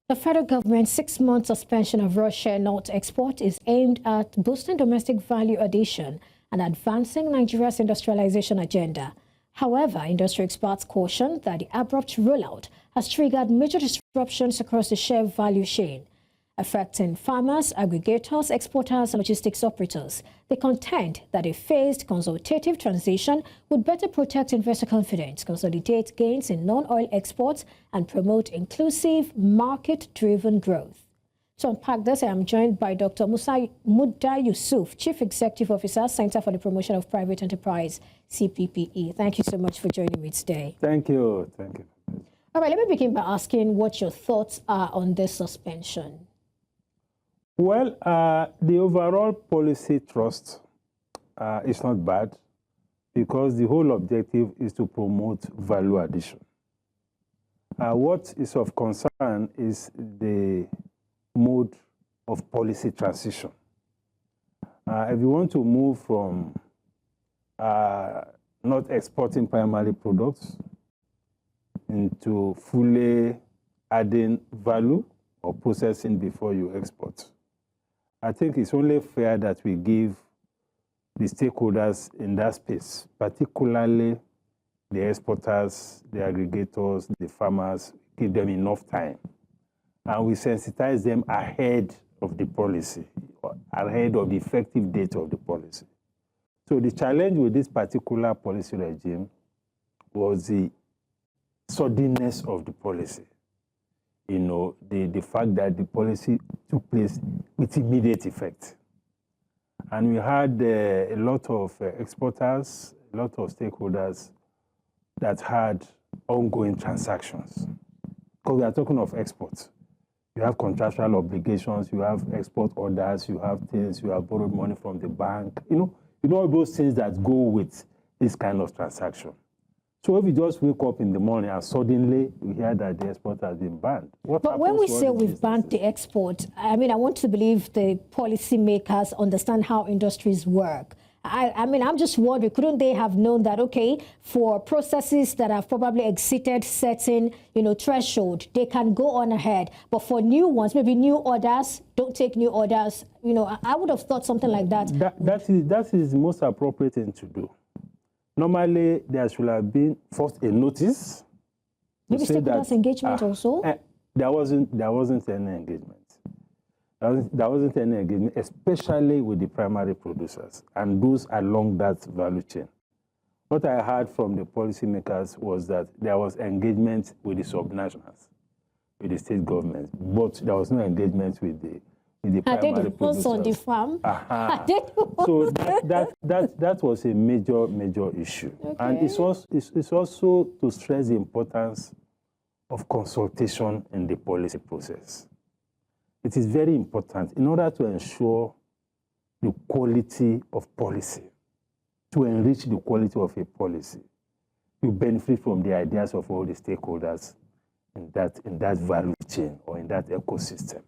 The federal government's 6-month suspension of raw shea nut export is aimed at boosting domestic value addition and advancing Nigeria's industrialization agenda. However, industry experts caution that the abrupt rollout has triggered major disruptions across the shea value chain, affecting farmers, aggregators, exporters, and logistics operators. They contend that a phased consultative transition would better protect investor confidence, consolidate gains in non-oil exports, and promote inclusive, market-driven growth. To unpack this, I am joined by Dr. Muda Yusuf, Chief Executive Officer, Center for the Promotion of Private Enterprise, CPPE. Thank you so much for joining me today. Thank you. Thank you. All right, let me begin by asking what your thoughts are on this suspension. Well, the overall policy thrust is not bad because the whole objective is to promote value addition. What is of concern is the mode of policy transition. If you want to move from not exporting primary products into fully adding value or processing before you export, I think it's only fair that we give the stakeholders in that space, particularly the exporters, the aggregators, the farmers, give them enough time. And we sensitize them ahead of the policy, ahead of the effective date of the policy. So the challenge with this particular policy regime was the suddenness of the policy. You know, the fact that the policy took place with immediate effect. And we had a lot of exporters, a lot of stakeholders that had ongoing transactions. Because we are talking of exports. You have contractual obligations, you have export orders, you have things, you have borrowed money from the bank. You know all those things that go with this kind of transaction. So if you just wake up in the morning and suddenly you hear that the export has been banned. But when we say we've banned the export, I mean, I want to believe the policymakers understand how industries work. I mean, I'm just wondering, couldn't they have known that, okay, for processes that have probably exceeded certain, threshold, they can go on ahead. But for new ones, maybe new orders, don't take new orders. I would have thought something like that. That is the most appropriate thing to do. Normally, there should have been first a notice. Maybe stakeholders engagement also? There wasn't any engagement. There wasn't any engagement, especially with the primary producers and those along that value chain. What I heard from the policymakers was that there was engagement with the subnationals, with the state governments, but there was no engagement with the primary producers. On the farm. So that was a major issue. Okay. And it's also to stress the importance of consultation in the policy process. It is very important in order to ensure the quality of policy, to enrich the quality of a policy. You benefit from the ideas of all the stakeholders in that value chain or in that ecosystem.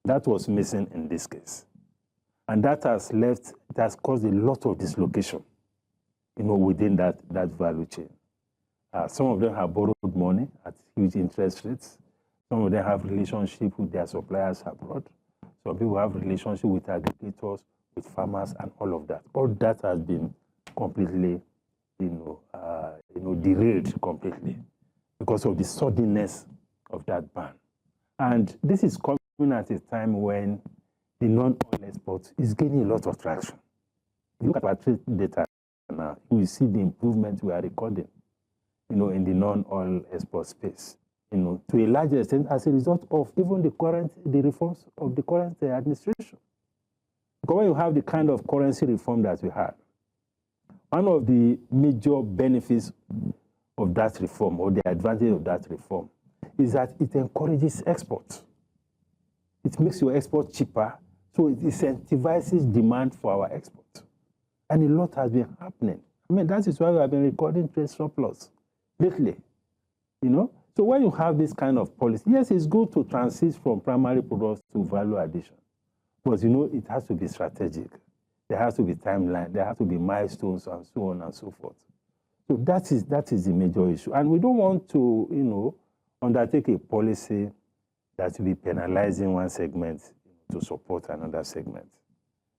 That was missing in this case. And that has caused a lot of dislocation, within that value chain. Some of them have borrowed money at huge interest rates. Some of them have relationships with their suppliers abroad. Some people have relationships with aggregators, with farmers, and all of that. All that has been completely, derailed completely because of the suddenness of that ban. And this is coming at a time when the non-oil export is gaining a lot of traction. If you look at our trade data now, you see the improvement we are recording, in the non-oil export space. To a large extent as a result of even the reforms of the current administration. Because when you have the kind of currency reform that we had, one of the major benefits of that reform or the advantage of that reform is that it encourages export. It makes your export cheaper, so it incentivizes demand for our export. And a lot has been happening. I mean, that is why we have been recording trade surplus lately, So when you have this kind of policy, yes, it's good to transit from primary products to value addition. But, it has to be strategic. There has to be timeline. There has to be milestones and so on and so forth. So that is the major issue. And we don't want to, undertake a policy that will be penalizing one segment to support another segment.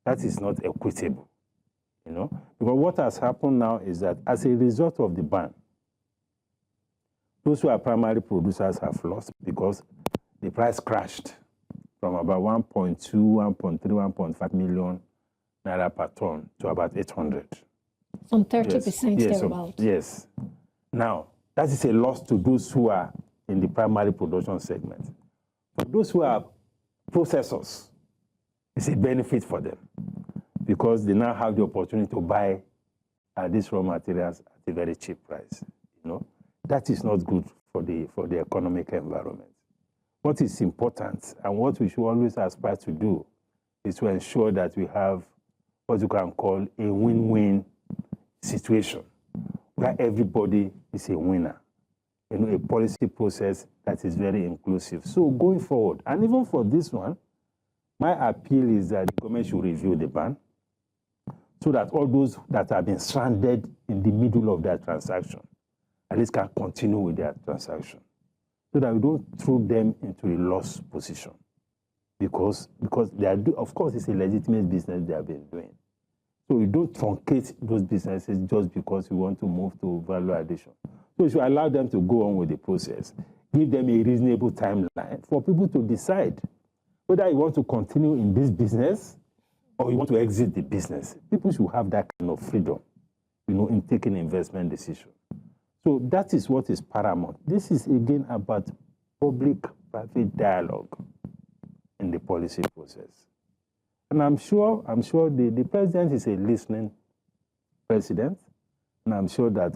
That is not equitable, Because what has happened now is that as a result of the ban, those who are primary producers have lost because the price crashed from about 1.2, 1.3, 1.5 million naira per ton to about 800. Some 30% thereabouts. Yes. Now, that is a loss to those who are in the primary production segment. For those who are processors, it's a benefit for them because they now have the opportunity to buy these raw materials at a very cheap price. That is not good for the economic environment. What is important and what we should always aspire to do is to ensure that we have what you can call a win-win situation where everybody is a winner. A policy process that is very inclusive. So going forward, and even for this one, my appeal is that the government should review the ban so that all those that have been stranded in the middle of their transaction at least can continue with their transaction so that we don't throw them into a loss position because they are, of course, it's a legitimate business they have been doing. So we don't truncate those businesses just because we want to move to value addition. So we should allow them to go on with the process, give them a reasonable timeline for people to decide whether you want to continue in this business or you want to exit the business. People should have that kind of freedom, in taking investment decisions. So that is what is paramount. This is, again, about public-private dialogue in the policy process. And I'm sure the president is a listening president, and I'm sure that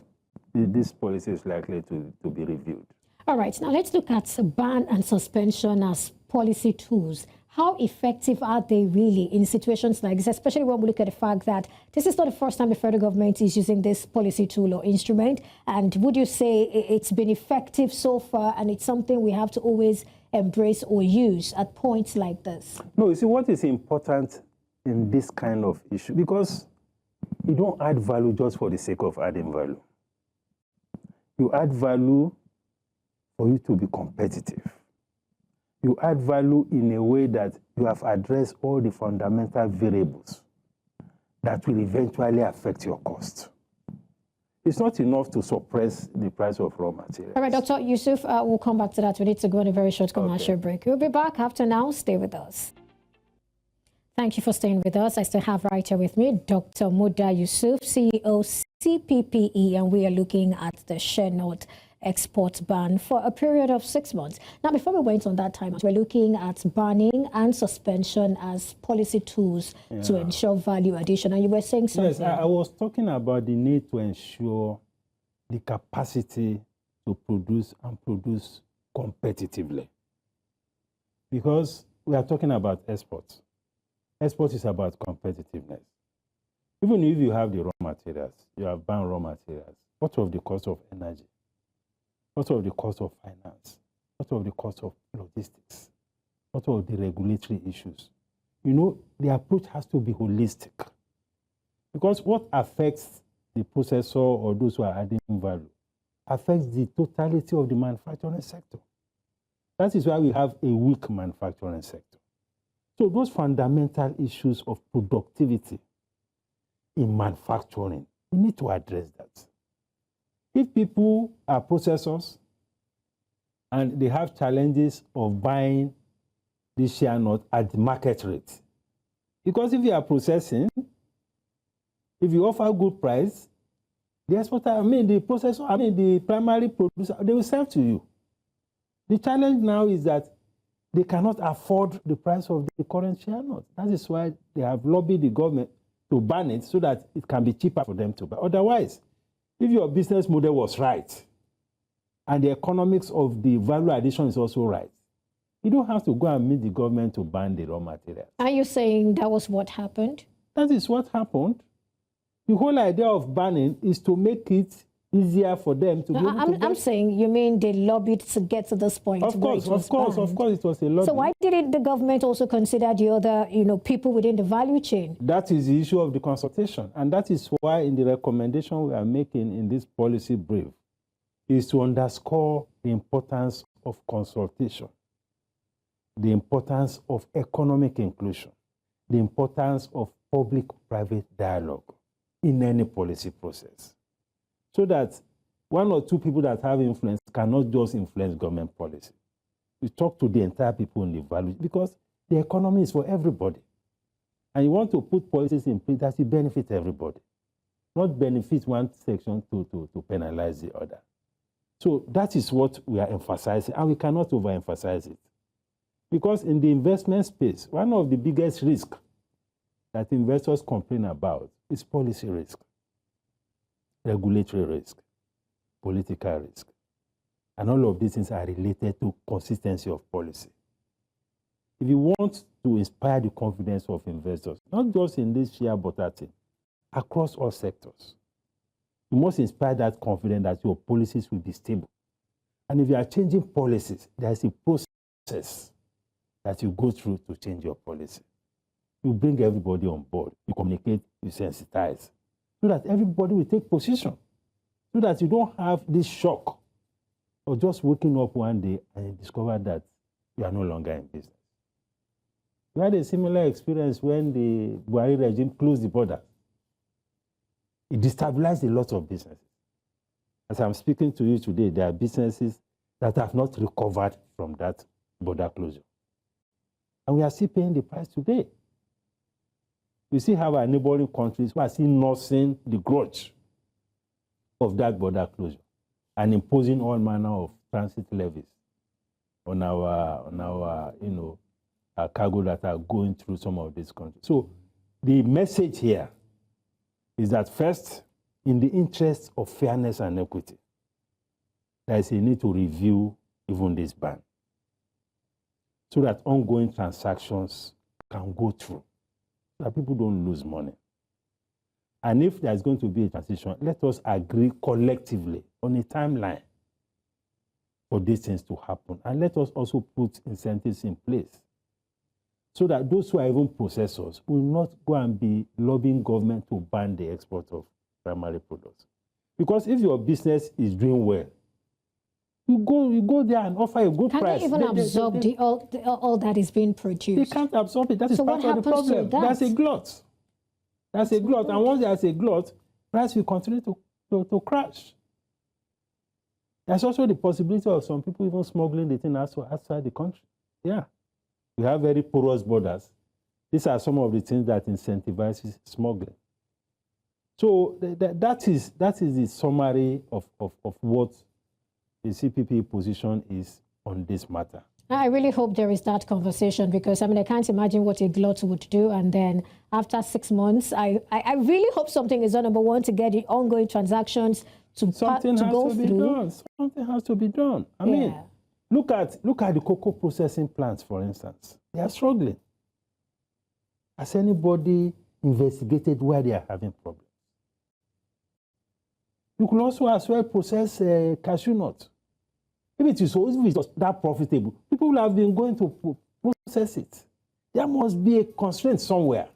this policy is likely to be reviewed. All right, now let's look at ban and suspension as policy tools. How effective are they really in situations like this, especially when we look at the fact that this is not the first time the federal government is using this policy tool or instrument? And would you say it's been effective so far and it's something we have to always embrace or use at points like this? No, you see, what is important in this kind of issue, because you don't add value just for the sake of adding value. You add value for you to be competitive. You add value in a way that you have addressed all the fundamental variables that will eventually affect your cost. It's not enough to suppress the price of raw materials. All right, Dr. Yusuf, we'll come back to that. We need to go on a very short commercial break. We'll be back after now. Stay with us. Thank you for staying with us. I still have right here with me Dr. Muda Yusuf, CEO CPPE, and we are looking at the Shea nut export ban for a period of 6 months. Now, before we went on that time, we're looking at banning and suspension as policy tools to ensure value addition. And you were saying something. Yes, I was talking about the need to ensure the capacity to produce and produce competitively. Because we are talking about exports. Export is about competitiveness. Even if you have the raw materials, you have banned raw materials, what of the cost of energy? What of the cost of finance? What of the cost of logistics? What of the regulatory issues? The approach has to be holistic. Because what affects the processor or those who are adding value affects the totality of the manufacturing sector. That is why we have a weak manufacturing sector. So those fundamental issues of productivity in manufacturing, we need to address that. If people are processors and they have challenges of buying this shea nut at the market rate, because if you are processing, if you offer good price, the exporter, the primary producer, they will sell to you. The challenge now is that they cannot afford the price of the current shea nut. That is why they have lobbied the government to ban it so that it can be cheaper for them to buy. Otherwise, if your business model was right and the economics of the value addition is also right, you don't have to go and meet the government to ban the raw materials. Are you saying that was what happened? That is what happened. The whole idea of banning is to make it easier for them to I'm saying, you mean they lobbied to get to this point? Of course, it was a lobby. So why didn't the government also consider the other, people within the value chain? That is the issue of the consultation. And that is why in the recommendation we are making in this policy brief is to underscore the importance of consultation. the importance of economic inclusion, the importance of public-private dialogue in any policy process, so that one or two people that have influence cannot just influence government policy. We talk to the entire people in the value, because the economy is for everybody. And you want to put policies in place that will benefit everybody, not benefit one section to penalize the other. So that is what we are emphasizing, and we cannot overemphasize it. Because in the investment space, one of the biggest risks that investors complain about is policy risk, regulatory risk, political risk. And all of these things are related to consistency of policy. If you want to inspire the confidence of investors, not just in this share butter thing, across all sectors, you must inspire that confidence that your policies will be stable. And if you are changing policies, there is a process that you go through to change your policy. You bring everybody on board, you communicate, you sensitize, so that everybody will take position, so that you don't have this shock of just waking up one day and you discover that you are no longer in business. We had a similar experience when the Buhari regime closed the border. It destabilized a lot of businesses. As I'm speaking to you today, there are businesses that have not recovered from that border closure. And we are still paying the price today. We still have our neighboring countries who are still nursing the grudge of that border closure and imposing all manner of transit levies on our cargo that are going through some of these countries. So the message here is that first, in the interest of fairness and equity, there is a need to review even this ban, so that ongoing transactions can go through, so that people don't lose money. And if there's going to be a transition, let us agree collectively on a timeline for these things to happen. And let us also put incentives in place, so that those who are even processors will not go and be lobbying government to ban the export of primary products. Because if your business is doing well, you go there and offer a good price. Can they even absorb all that is being produced? They can't absorb it. That is part of the problem. There's a glut. There's a glut. And once there's a glut, price will continue to crash. There's also the possibility of some people even smuggling the thing outside the country. Yeah. We have very porous borders. These are some of the things that incentivizes smuggling. So that is the summary of what the CPPE position is on this matter. I really hope there is that conversation, because I can't imagine what a glut would do. And then after 6 months, I really hope something is done, number one, to get the ongoing transactions to go through. Something has to be done. I mean, look at the cocoa processing plants, for instance. They are struggling. Has anybody investigated why they are having problems? You could also as well process cashew nuts. If it is that profitable, people will have been going to process it. There must be a constraint somewhere.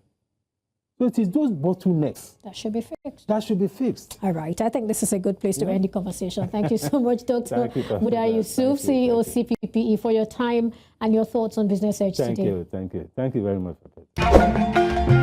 So it is those bottlenecks that should be fixed. That should be fixed. All right. I think this is a good place to end the conversation. Thank you so much, Dr. Muda Yusuf, CEO CPPE, for your time and your thoughts on Business Edge today. Thank you very much for that.